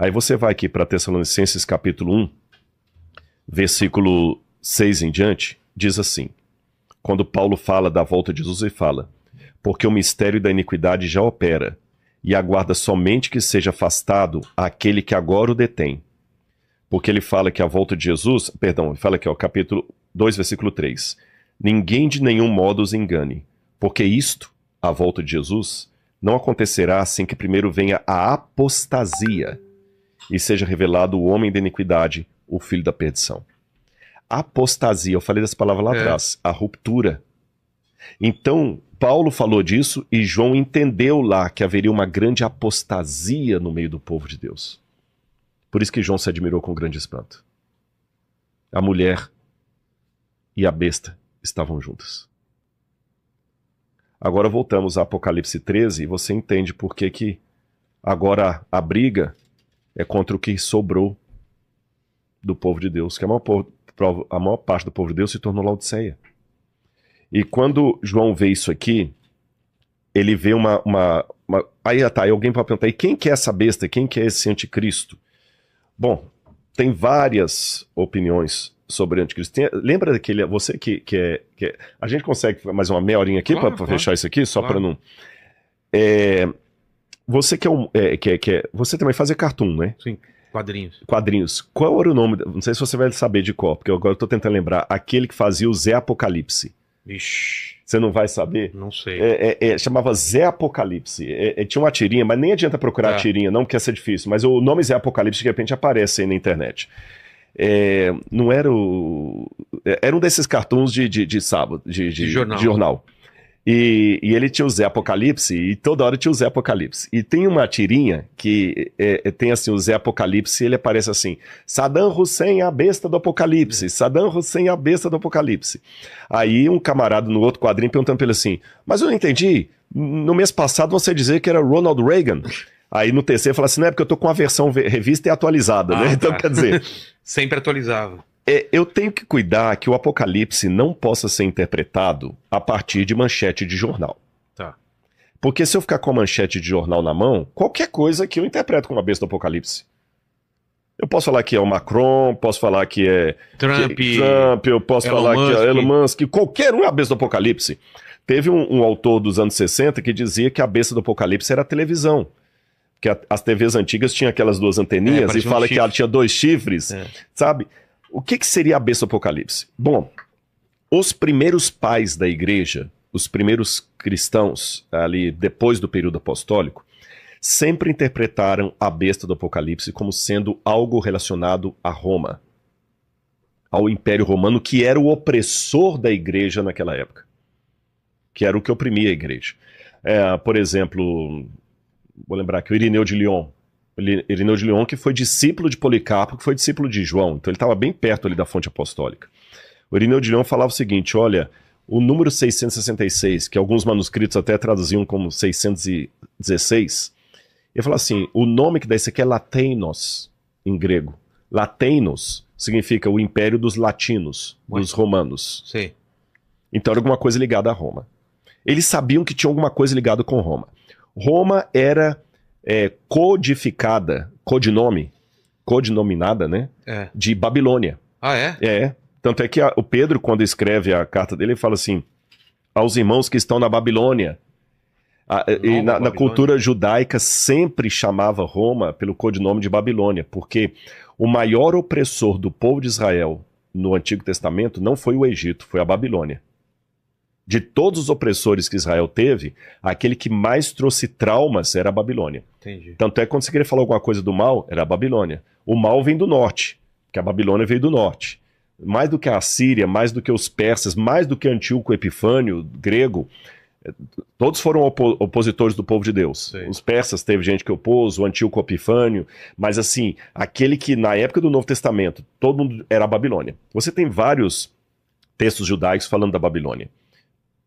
Aí você vai aqui para Tessalonicenses capítulo 1, versículo 6 em diante, diz assim, quando Paulo fala da volta de Jesus, ele fala, porque o mistério da iniquidade já opera, e aguarda somente que seja afastado aquele que agora o detém. Porque ele fala que a volta de Jesus, perdão, ele fala aqui, ó, capítulo 2, versículo 3. Ninguém de nenhum modo os engane, porque isto, a volta de Jesus, não acontecerá assim que primeiro venha a apostasia e seja revelado o homem da iniquidade, o filho da perdição. Apostasia, eu falei dessa palavra lá atrás, a ruptura. Então, Paulo falou disso e João entendeu lá que haveria uma grande apostasia no meio do povo de Deus. Por isso que João se admirou com grande espanto. A mulher e a besta estavam juntas. Agora voltamos a Apocalipse 13 e você entende por que agora a briga é contra o que sobrou do povo de Deus, que a maior parte do povo de Deus se tornou Laodiceia. E quando João vê isso aqui, ele vê Aí alguém pode perguntar, e quem que é essa besta? Quem que é esse anticristo? Bom, tem várias opiniões sobre anticristo. Lembra daquele... Você que é... A gente consegue mais uma meia horinha aqui para fechar isso aqui? Só para não... Você você também faz cartoon, né? Sim, quadrinhos. Quadrinhos. Qual era o nome? Não sei se você vai saber de qual, porque agora eu tô tentando lembrar. Aquele que fazia o Zé Apocalipse. Ixi. Você não vai saber? Não sei. Chamava Zé Apocalipse. Tinha uma tirinha, mas nem adianta procurar a tirinha, não, porque ia ser difícil. Mas o nome Zé Apocalipse de repente aparece aí na internet. Não era era um desses cartoons de sábado, de jornal. E ele tinha o Zé Apocalipse, e toda hora tinha o Zé Apocalipse. E tem uma tirinha que tem assim, o Zé Apocalipse, ele aparece assim, Saddam Hussein, a besta do Apocalipse, Saddam Hussein, a besta do Apocalipse. Aí um camarada no outro quadrinho perguntando pra ele assim, mas eu não entendi, no mês passado você dizia que era Ronald Reagan. Aí no terceiro fala assim, não é porque eu tô com a versão revista e atualizada, né? Então quer dizer... Sempre atualizava. Eu tenho que cuidar que o Apocalipse não possa ser interpretado a partir de manchete de jornal. Tá. Porque se eu ficar com a manchete de jornal na mão, qualquer coisa que eu interpreto como a besta do Apocalipse. Eu posso falar que é o Macron, posso falar que é Trump, eu posso falar que é Elon Musk, qualquer um é a besta do Apocalipse. Teve um autor dos anos 60 que dizia que a besta do Apocalipse era a televisão. Que as TVs antigas tinham aquelas duas anteninhas e fala que ela tinha 2 chifres, sabe? O que seria a besta do Apocalipse? Bom, os primeiros pais da igreja, os primeiros cristãos, ali depois do período apostólico, sempre interpretaram a besta do Apocalipse como sendo algo relacionado a Roma, ao Império Romano, que era o opressor da igreja naquela época, que era o que oprimia a igreja. Por exemplo, vou lembrar que o Irineu de Lyon, que foi discípulo de Policarpo, que foi discípulo de João, então ele estava bem perto ali da fonte apostólica. O Irineu de Lyon falava o seguinte, olha, o número 666, que alguns manuscritos até traduziam como 616, ele falava assim, o nome que dá isso aqui é Lateinos, em grego. Lateinos significa o império dos latinos, dos romanos. Sim. Então era alguma coisa ligada a Roma. Eles sabiam que tinha alguma coisa ligada com Roma. Roma era... codinominada, né? De Babilônia. Ah, é? Tanto é que o Pedro, quando escreve a carta dele, ele fala assim, aos irmãos que estão na Babilônia. E na cultura judaica sempre chamava Roma pelo codinome de Babilônia, porque o maior opressor do povo de Israel no Antigo Testamento não foi o Egito, foi a Babilônia. De todos os opressores que Israel teve, aquele que mais trouxe traumas era a Babilônia. Entendi. Tanto é que quando você queria falar alguma coisa do mal, era a Babilônia. O mal vem do norte, porque a Babilônia veio do norte. Mais do que a Assíria, mais do que os persas, mais do que Antíoco Epifânio, grego, todos foram opositores do povo de Deus. Sim. Os persas teve gente que opôs, o Antíoco Epifânio, mas assim, aquele que na época do Novo Testamento, todo mundo era a Babilônia. Você tem vários textos judaicos falando da Babilônia,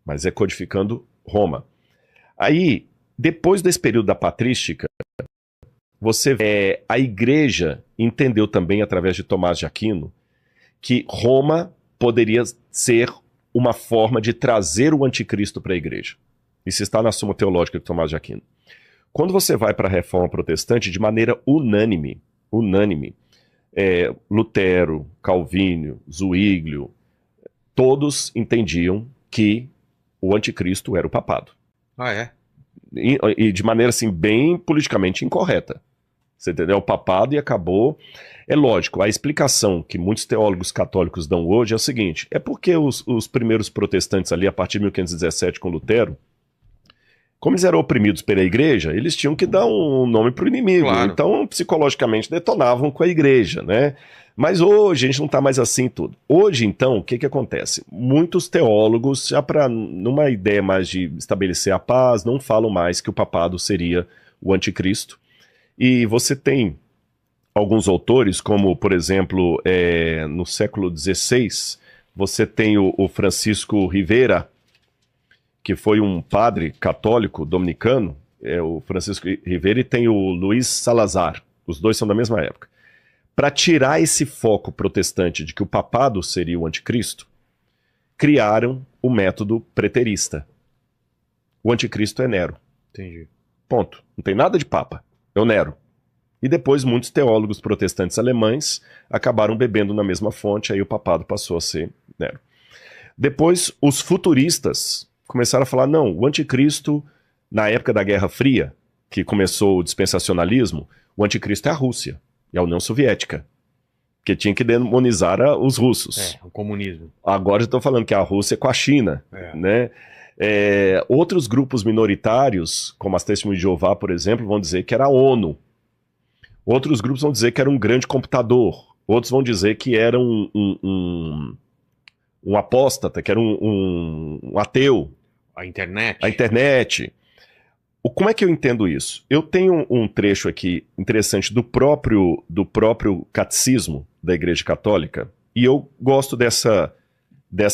mas é codificando Roma. Aí, depois desse período da patrística, a igreja entendeu também, através de Tomás de Aquino, que Roma poderia ser uma forma de trazer o anticristo para a igreja. Isso está na Suma Teológica de Tomás de Aquino. Quando você vai para a Reforma Protestante, de maneira unânime, Lutero, Calvínio, Zwinglio, todos entendiam que o anticristo era o papado. Ah, é? E de maneira assim, bem politicamente incorreta. Você entendeu? O papado e acabou. É lógico, a explicação que muitos teólogos católicos dão hoje é o seguinte: é porque os primeiros protestantes ali, a partir de 1517 com Lutero, como eles eram oprimidos pela igreja, eles tinham que dar um nome para o inimigo. Claro. Então, psicologicamente, detonavam com a igreja, né? Mas hoje a gente não está mais assim tudo. Hoje, então, o que acontece? Muitos teólogos, já para numa ideia mais de estabelecer a paz, não falam mais que o papado seria o anticristo. E você tem alguns autores, como, por exemplo, no século XVI, você tem o Francisco Rivera, que foi um padre católico dominicano, o Francisco Rivera, e tem o Luiz Salazar, os dois são da mesma época. Para tirar esse foco protestante de que o papado seria o anticristo, criaram o método preterista. O anticristo é Nero. Entendi. Ponto. Não tem nada de papa. É o Nero. E depois muitos teólogos protestantes alemães acabaram bebendo na mesma fonte, aí o papado passou a ser Nero. Depois os futuristas começaram a falar, não, o anticristo, na época da Guerra Fria, que começou o dispensacionalismo, o anticristo é a Rússia, é a União Soviética, que tinha que demonizar os russos. O comunismo. Agora eu estou falando que a Rússia é com a China, né? Outros grupos minoritários, como as Testemunhas de Jeová, por exemplo, vão dizer que era a ONU. Outros grupos vão dizer que era um grande computador. Outros vão dizer que era um apóstata, que era um ateu. A internet. A internet. Como é que eu entendo isso? Eu tenho um trecho aqui interessante do próprio catecismo da Igreja Católica, e eu gosto dessa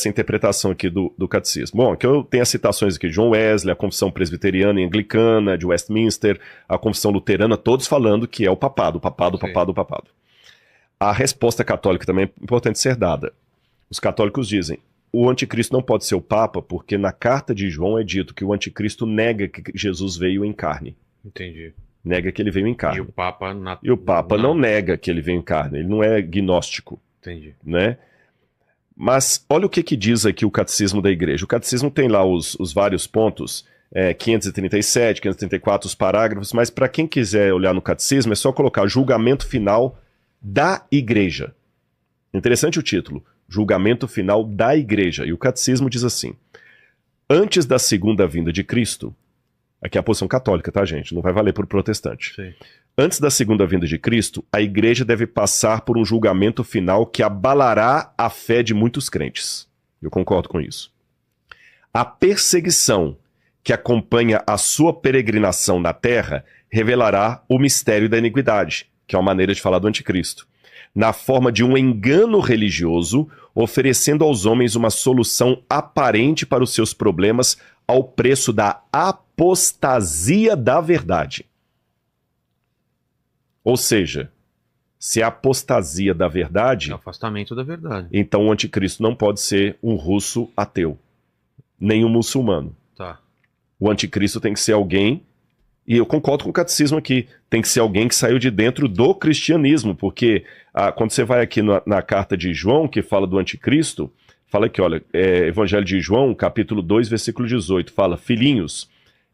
interpretação aqui do catecismo. Bom, aqui eu tenho as citações aqui de John Wesley, a Confissão Presbiteriana e Anglicana, de Westminster, a Confissão Luterana, todos falando que é o papado. A resposta católica também é importante ser dada. Os católicos dizem, o anticristo não pode ser o papa, porque na carta de João é dito que o anticristo nega que Jesus veio em carne. Entendi. Nega que ele veio em carne. E o Papa não nega que ele veio em carne, ele não é gnóstico. Entendi. Né? Mas olha o que diz aqui o catecismo da igreja. O catecismo tem lá os vários pontos, 537, 534, os parágrafos, mas para quem quiser olhar no catecismo é só colocar julgamento final da igreja. Interessante o título, julgamento final da igreja. E o catecismo diz assim, antes da segunda vinda de Cristo, aqui é a posição católica, tá, gente? Não vai valer por protestante. Sim. Antes da segunda vinda de Cristo, a igreja deve passar por um julgamento final que abalará a fé de muitos crentes. Eu concordo com isso. A perseguição que acompanha a sua peregrinação na terra revelará o mistério da iniquidade, que é uma maneira de falar do anticristo, na forma de um engano religioso, oferecendo aos homens uma solução aparente para os seus problemas ao preço da apostasia da verdade. Ou seja, se a apostasia da verdade... É o afastamento da verdade. Então o anticristo não pode ser um russo ateu, nem um muçulmano. Tá. O anticristo tem que ser alguém, e eu concordo com o catecismo aqui, tem que ser alguém que saiu de dentro do cristianismo, porque quando você vai aqui na carta de João, que fala do anticristo, fala aqui, olha, Evangelho de João, capítulo 2, versículo 18, fala, filhinhos,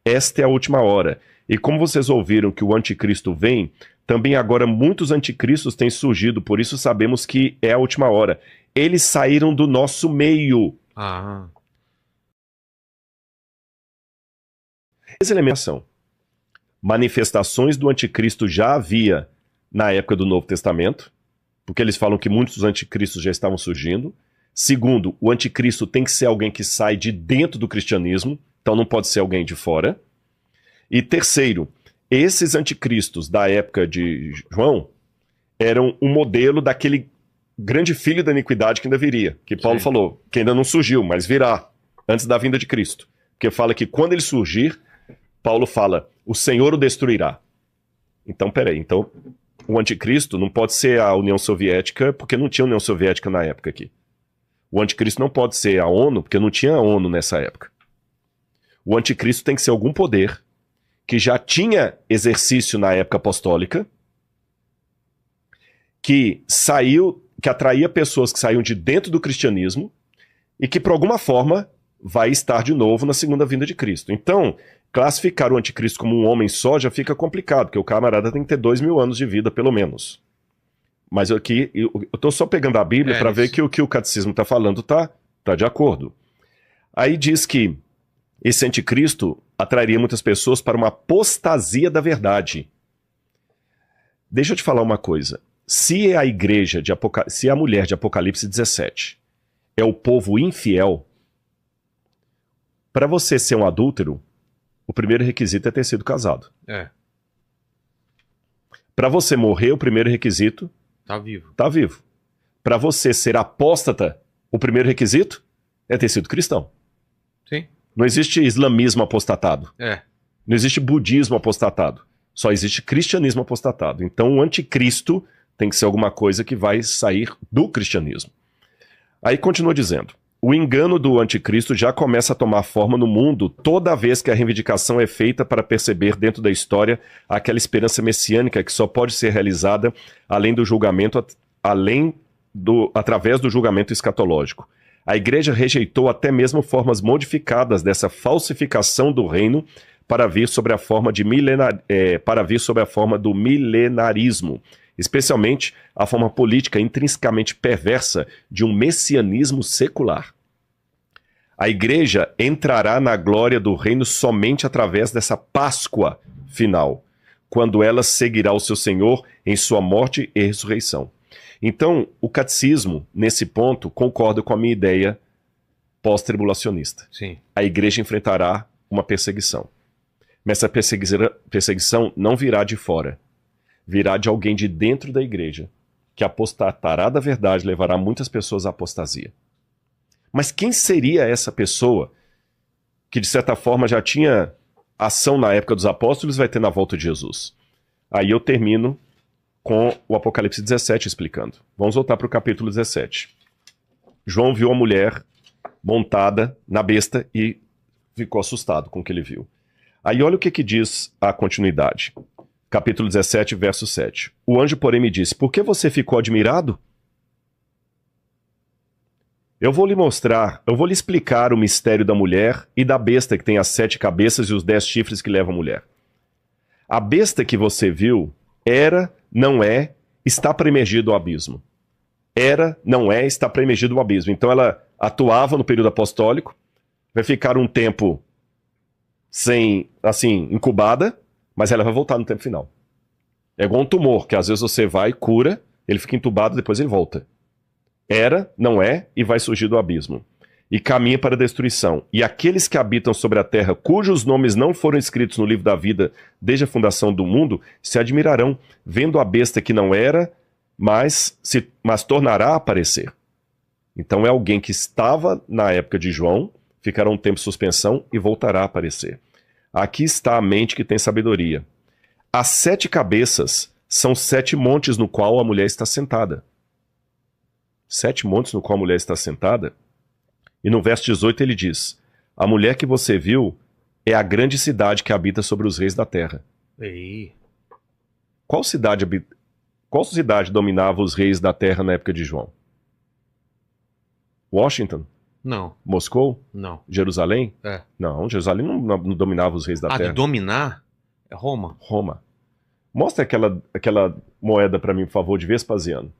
esta é a última hora, e como vocês ouviram que o anticristo vem, também agora muitos anticristos têm surgido, por isso sabemos que é a última hora. Eles saíram do nosso meio. Ah. Essa elementação. Manifestações do anticristo já havia na época do Novo Testamento, porque eles falam que muitos dos anticristos já estavam surgindo. Segundo, o anticristo tem que ser alguém que sai de dentro do cristianismo, então não pode ser alguém de fora. E terceiro, esses anticristos da época de João eram um modelo daquele grande filho da iniquidade que ainda viria, que Paulo falou, que ainda não surgiu, mas virá, antes da vinda de Cristo. Porque fala que quando ele surgir, Paulo fala, o Senhor o destruirá. Então, peraí, então o anticristo não pode ser a União Soviética, porque não tinha União Soviética na época aqui. O anticristo não pode ser a ONU, porque não tinha a ONU nessa época. O anticristo tem que ser algum poder que já tinha exercício na época apostólica, que atraía pessoas que saíam de dentro do cristianismo e que, por alguma forma, vai estar de novo na segunda vinda de Cristo. Então, classificar o anticristo como um homem só já fica complicado, porque o camarada tem que ter 2.000 anos de vida, pelo menos. Mas aqui, eu estou só pegando a Bíblia para ver que o que o catecismo está falando tá de acordo. Aí diz que esse anticristo atrairia muitas pessoas para uma apostasia da verdade. Deixa eu te falar uma coisa. Se a igreja se a mulher de Apocalipse 17 é o povo infiel, para você ser um adúltero, o primeiro requisito é ter sido casado. Para você morrer, o primeiro requisito tá vivo. Tá vivo. Para você ser apóstata, o primeiro requisito é ter sido cristão. Sim. Não existe islamismo apostatado. Não existe budismo apostatado. Só existe cristianismo apostatado. Então o anticristo tem que ser alguma coisa que vai sair do cristianismo. Aí continua dizendo: o engano do anticristo já começa a tomar forma no mundo toda vez que a reivindicação é feita para perceber dentro da história aquela esperança messiânica que só pode ser realizada através do julgamento escatológico. A igreja rejeitou até mesmo formas modificadas dessa falsificação do reino para vir sobre a forma do milenarismo, especialmente a forma política intrinsecamente perversa de um messianismo secular. A igreja entrará na glória do reino somente através dessa Páscoa final, quando ela seguirá o seu Senhor em sua morte e ressurreição. Então, o catecismo, nesse ponto, concorda com a minha ideia pós-tribulacionista. Sim. A igreja enfrentará uma perseguição. Mas essa perseguição não virá de fora. Virá de alguém de dentro da igreja, que apostatará da verdade e levará muitas pessoas à apostasia. Mas quem seria essa pessoa que, de certa forma, já tinha ação na época dos apóstolos e vai ter na volta de Jesus? Aí eu termino com o Apocalipse 17 explicando. Vamos voltar para o capítulo 17. João viu a mulher montada na besta e ficou assustado com o que ele viu. Aí olha o que diz a continuidade. Capítulo 17, verso 7. O anjo, porém, me disse: por que você ficou admirado? Eu vou lhe explicar o mistério da mulher e da besta que tem as 7 cabeças e os 10 chifres que levam a mulher. A besta que você viu era, não é, está para emergir do abismo. Era, não é, está para emergir do abismo. Então ela atuava no período apostólico, vai ficar um tempo incubada, mas ela vai voltar no tempo final. É igual um tumor, que às vezes você vai, cura, ele fica entubado, depois ele volta. Era, não é, e vai surgir do abismo. E caminha para a destruição. E aqueles que habitam sobre a terra, cujos nomes não foram escritos no livro da vida desde a fundação do mundo, se admirarão, vendo a besta que não era, mas tornará a aparecer. Então é alguém que estava na época de João, ficará um tempo de suspensão e voltará a aparecer. Aqui está a mente que tem sabedoria. As 7 cabeças são 7 montes no qual a mulher está sentada. 7 montes no qual a mulher está sentada. E no verso 18 ele diz: a mulher que você viu é a grande cidade que habita sobre os reis da terra. Ei. Qual cidade dominava os reis da terra na época de João? Washington? Não. Moscou? Não. Jerusalém? É. Não, Jerusalém não dominava os reis da terra. De dominar? É Roma. Roma. Mostra aquela moeda para mim, por favor, de Vespasiano.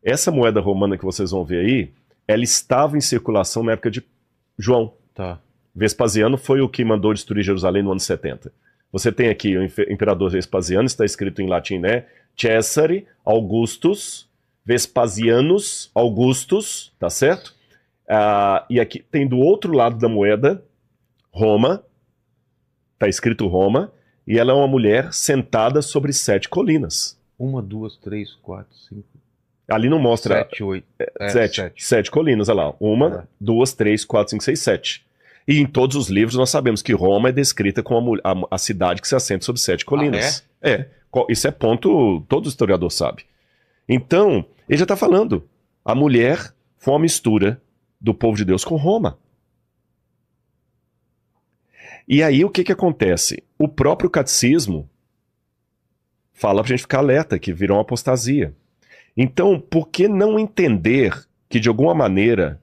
Essa moeda romana que vocês vão ver aí, ela estava em circulação na época de João. Tá. Vespasiano foi o que mandou destruir Jerusalém no ano 70. Você tem aqui o imperador Vespasiano, está escrito em latim, né? Cesare Augustus Vespasianus Augustus, tá certo? E aqui tem do outro lado da moeda, Roma, tá escrito Roma, e ela é uma mulher sentada sobre 7 colinas. 1, 2, 3, 4, 5... Ali não mostra... 7, 8... 7 colinas, olha lá. 1, 2, 3, 4, 5, 6, 7. E em todos os livros nós sabemos que Roma é descrita como a cidade que se assenta sobre 7 colinas. Isso é ponto, todo historiador sabe. Então, ele já está falando. A mulher foi uma mistura do povo de Deus com Roma. E aí o que que acontece? O próprio catecismo fala pra gente ficar alerta, que virou uma apostasia. Então, por que não entender que, de alguma maneira,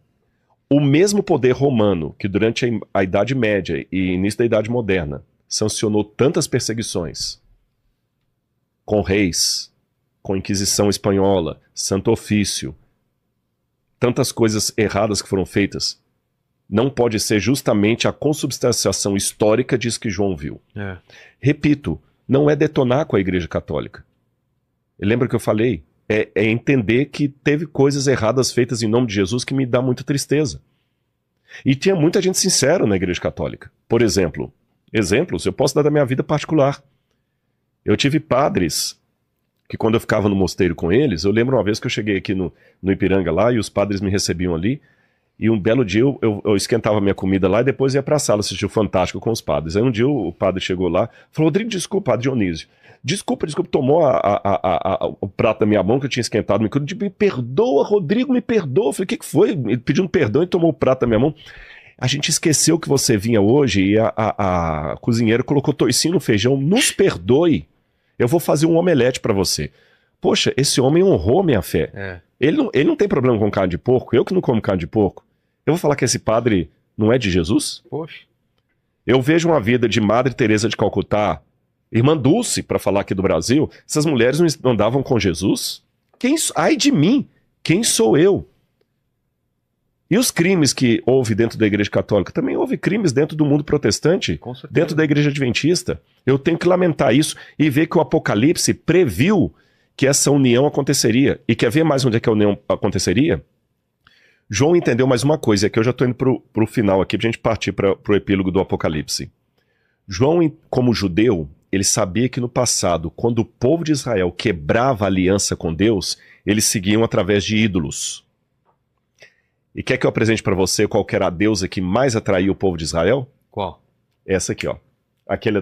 o mesmo poder romano, que durante a Idade Média e início da Idade Moderna, sancionou tantas perseguições, com reis, com Inquisição Espanhola, Santo Ofício, tantas coisas erradas que foram feitas, não pode ser justamente a consubstanciação histórica disso que João viu. Repito, não é detonar com a Igreja Católica. Lembra que eu falei? É entender que teve coisas erradas feitas em nome de Jesus que me dá muita tristeza. E tinha muita gente sincera na Igreja Católica. Por exemplos, eu posso dar da minha vida particular. Eu tive padres que, quando eu ficava no mosteiro com eles, eu lembro uma vez que eu cheguei aqui no Ipiranga lá, e os padres me recebiam ali, e um belo dia eu esquentava minha comida lá e depois ia pra sala assistir o Fantástico com os padres. Aí um dia o padre chegou lá, falou: Rodrigo, desculpa, padre Dionísio, desculpa, tomou o prato da minha mão que eu tinha esquentado, me perdoa, Rodrigo, me perdoa. Eu falei: o que foi? Ele pediu um perdão e tomou o prato da minha mão. A gente esqueceu que você vinha hoje e a cozinheira colocou toicinho no feijão, nos perdoe, eu vou fazer um omelete pra você. Poxa, esse homem honrou minha fé. Ele não tem problema com carne de porco, eu que não como carne de porco. Eu vou falar que esse padre não é de Jesus? Poxa. Eu vejo uma vida de Madre Teresa de Calcutá, Irmã Dulce, para falar aqui do Brasil, essas mulheres não andavam com Jesus? Ai de mim, quem sou eu? E os crimes que houve dentro da Igreja Católica? Também houve crimes dentro do mundo protestante, dentro da Igreja Adventista. Eu tenho que lamentar isso e ver que o Apocalipse previu que essa união aconteceria. E quer ver mais onde é que a união aconteceria? João entendeu mais uma coisa, e aqui eu já estou indo para o final aqui, para a gente partir para o epílogo do Apocalipse. João, como judeu, ele sabia que no passado, quando o povo de Israel quebrava a aliança com Deus, eles seguiam através de ídolos. E quer que eu apresente para você qual que era a deusa que mais atraía o povo de Israel? Qual? Essa aqui, ó. Aquela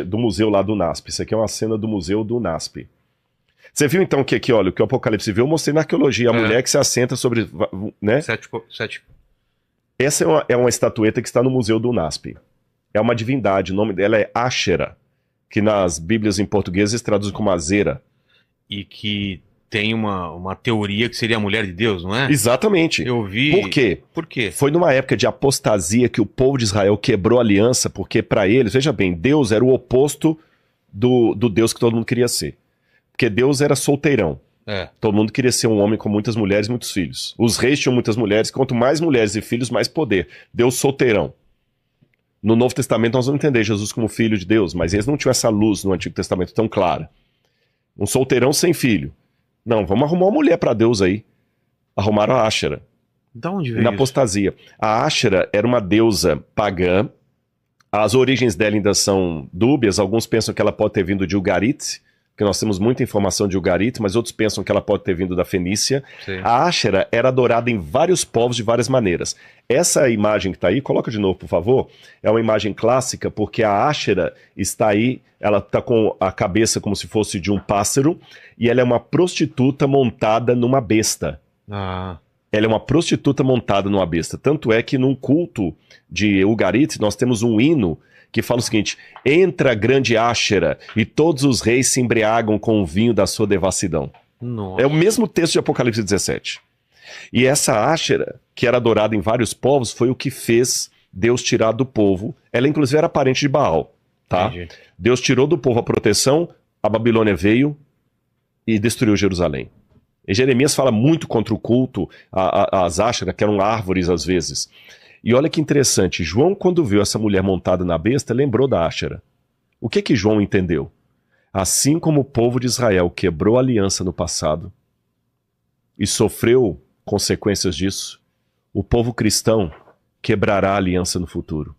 do museu lá do NASP. Isso aqui é uma cena do museu do NASP. Você viu então que aqui, olha, o que o Apocalipse viu, eu mostrei na arqueologia, a mulher que se assenta sobre, né? Sete. Essa é uma estatueta que está no museu do NASP. É uma divindade, o nome dela é Áshera, que nas bíblias em português eles traduzem como Azera. E que tem uma teoria que seria a mulher de Deus, não é? Exatamente. Eu vi. Por quê? Por quê? Foi numa época de apostasia que o povo de Israel quebrou a aliança, porque para eles, veja bem, Deus era o oposto do Deus que todo mundo queria ser. Porque Deus era solteirão. Todo mundo queria ser um homem com muitas mulheres e muitos filhos. Os reis tinham muitas mulheres, quanto mais mulheres e filhos, mais poder. Deus solteirão. No Novo Testamento nós vamos entender Jesus como filho de Deus, mas eles não tinham essa luz no Antigo Testamento tão clara. Um solteirão sem filho. Não, vamos arrumar uma mulher para Deus aí. Arrumaram a Áshera. Da onde veio na apostasia. A Áshera era uma deusa pagã. As origens dela ainda são dúbias. Alguns pensam que ela pode ter vindo de Ugarit, porque nós temos muita informação de Ugarit, mas outros pensam que ela pode ter vindo da Fenícia. Sim. A Áshera era adorada em vários povos de várias maneiras. Essa imagem que está aí, coloca de novo, por favor, é uma imagem clássica, porque a Áshera está aí, ela está com a cabeça como se fosse de um pássaro, e ela é uma prostituta montada numa besta. Ela é uma prostituta montada numa besta. Tanto é que num culto de Ugarit, nós temos um hino que fala o seguinte: entra a grande Áshera e todos os reis se embriagam com o vinho da sua devassidão. Nossa. É o mesmo texto de Apocalipse 17. E essa Áshera, que era adorada em vários povos, foi o que fez Deus tirar do povo. Ela inclusive era parente de Baal, tá? Entendi. Deus tirou do povo a proteção, a Babilônia veio e destruiu Jerusalém. E Jeremias fala muito contra o culto às Áshera, que eram árvores às vezes. E olha que interessante, João, quando viu essa mulher montada na besta, lembrou da Áshera. O que João entendeu? Assim como o povo de Israel quebrou a aliança no passado e sofreu consequências disso, o povo cristão quebrará a aliança no futuro.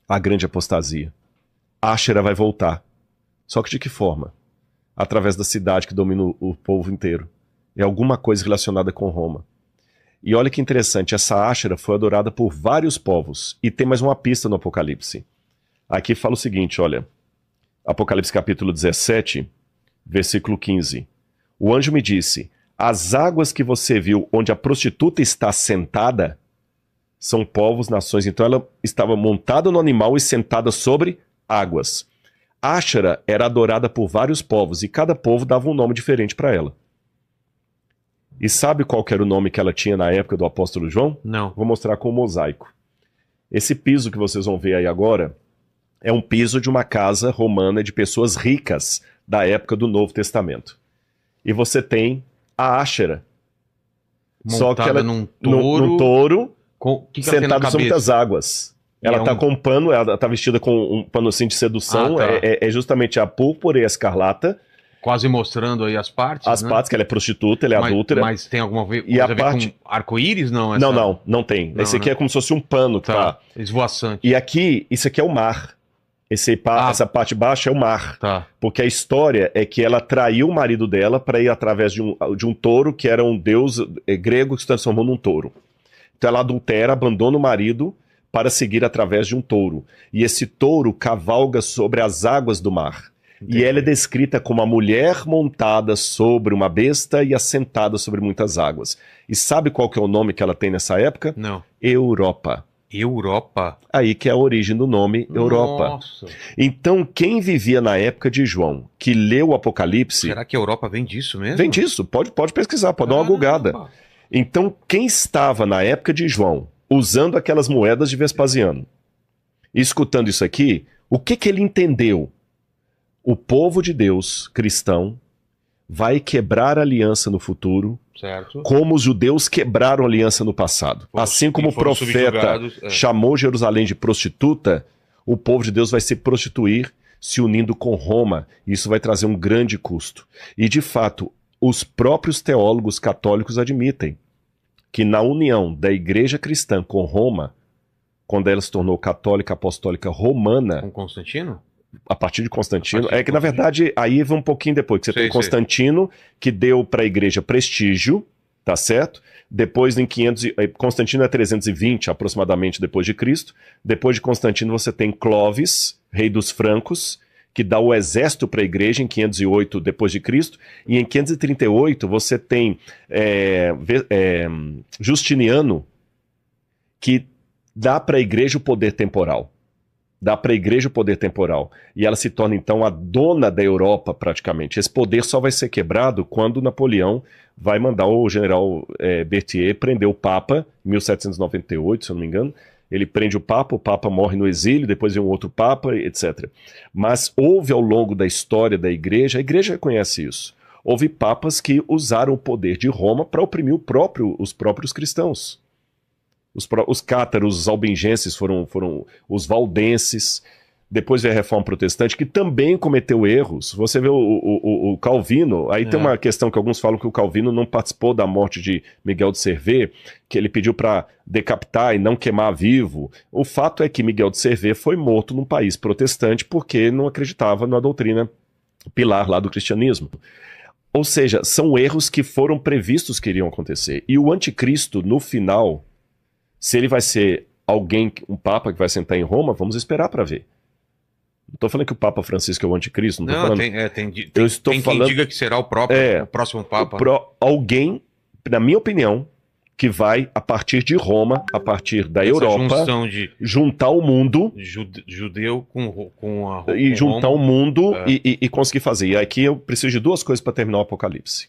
A grande apostasia. Áshera vai voltar. Só que de que forma? Através da cidade que domina o povo inteiro. É alguma coisa relacionada com Roma. E olha que interessante, essa Áshera foi adorada por vários povos. E tem mais uma pista no Apocalipse. Aqui fala o seguinte, olha. Apocalipse capítulo 17, versículo 15. O anjo me disse: as águas que você viu onde a prostituta está sentada São povos, nações. Então ela estava montada no animal e sentada sobre águas. Áshera era adorada por vários povos e cada povo dava um nome diferente para ela. E sabe qual que era o nome que ela tinha na época do apóstolo João? Não. Vou mostrar com o mosaico. Esse piso que vocês vão ver aí agora é um piso de uma casa romana de pessoas ricas da época do Novo Testamento. E você tem a Áshera. Só que ela num num touro que ela tem na sentado sobre cabeça? as águas. Ela tá com um pano, ela tá vestida com um pano assim de sedução, Ah, tá. é justamente a púrpura e a escarlata. Quase mostrando aí as partes, As né? partes, que ela é prostituta, ela é adúltera. Mas tem alguma coisa E a a ver parte- com arco-íris, não? Não tem. Não, Esse aqui né? é como se fosse um pano que Tá, tá. esvoaçante. E aqui, isso aqui é o mar. Essa parte baixa é o mar. Tá, Porque a história é que ela traiu o marido dela para ir através de um touro, que era um deus grego que se transformou num touro. Então ela adultera, abandona o marido para seguir através de um touro. E esse touro cavalga sobre as águas do mar. entendi. E ela é descrita como a mulher montada sobre uma besta e assentada sobre muitas águas. E sabe qual que é o nome que ela tem nessa época? Não. Europa. Europa? Aí que é a origem do nome Europa. Nossa. Então, quem vivia na época de João, que leu o Apocalipse, Será que a Europa vem disso mesmo? vem disso, pode pesquisar, pode dar uma gugada. Caramba. Então, quem estava na época de João, usando aquelas moedas de Vespasiano, e escutando isso aqui, o que que ele entendeu? O povo de Deus, cristão, vai quebrar a aliança no futuro, Certo. como os judeus quebraram a aliança no passado. Foram- Assim como e o foram profeta subjugados, chamou Jerusalém de prostituta, o povo de Deus vai se prostituir se unindo com Roma. Isso vai trazer um grande custo. E, de fato, os próprios teólogos católicos admitem que na união da igreja cristã com Roma, quando ela se tornou católica apostólica romana, Com Constantino? a partir de Constantino, A partir de é que na verdade aí vai um pouquinho depois, que você Sei, tem Constantino, que deu para a igreja prestígio, tá certo? Depois em 500, Constantino é 320 aproximadamente depois de Cristo. Depois de Constantino você tem Clovis, rei dos francos, que dá o exército para a igreja em 508 depois de Cristo, e em 538 você tem Justiniano, que dá para a igreja o poder temporal. Dá para a igreja o poder temporal. E ela se torna, então, a dona da Europa, praticamente. Esse poder só vai ser quebrado quando Napoleão vai mandar o general Berthier prender o Papa, em 1798, se eu não me engano. Ele prende o Papa morre no exílio, depois vem um outro Papa, etc. Mas houve ao longo da história da igreja, a igreja reconhece isso, houve papas que usaram o poder de Roma para oprimir os próprios cristãos. Os cátaros, os albigenses foram os valdenses. Depois veio a Reforma Protestante, que também cometeu erros. Você vê o Calvino, aí tem uma questão que alguns falam que o Calvino não participou da morte de Miguel de Cervé, que ele pediu para decapitar e não queimar vivo. O fato é que Miguel de Cervé foi morto num país protestante porque não acreditava na doutrina pilar lá do cristianismo. Ou seja, são erros que foram previstos que iriam acontecer. E o anticristo, no final, se ele vai ser alguém, um papa que vai sentar em Roma, vamos esperar para ver. Não estou falando que o Papa Francisco é o anticristo, não estou falando. Tem quem diga que será o próximo Papa. Alguém, na minha opinião, que vai, a partir de Roma, a partir da Europa, juntar o mundo. Judeu com a E juntar Roma. o mundo e conseguir fazer. E aqui eu preciso de duas coisas para terminar o Apocalipse.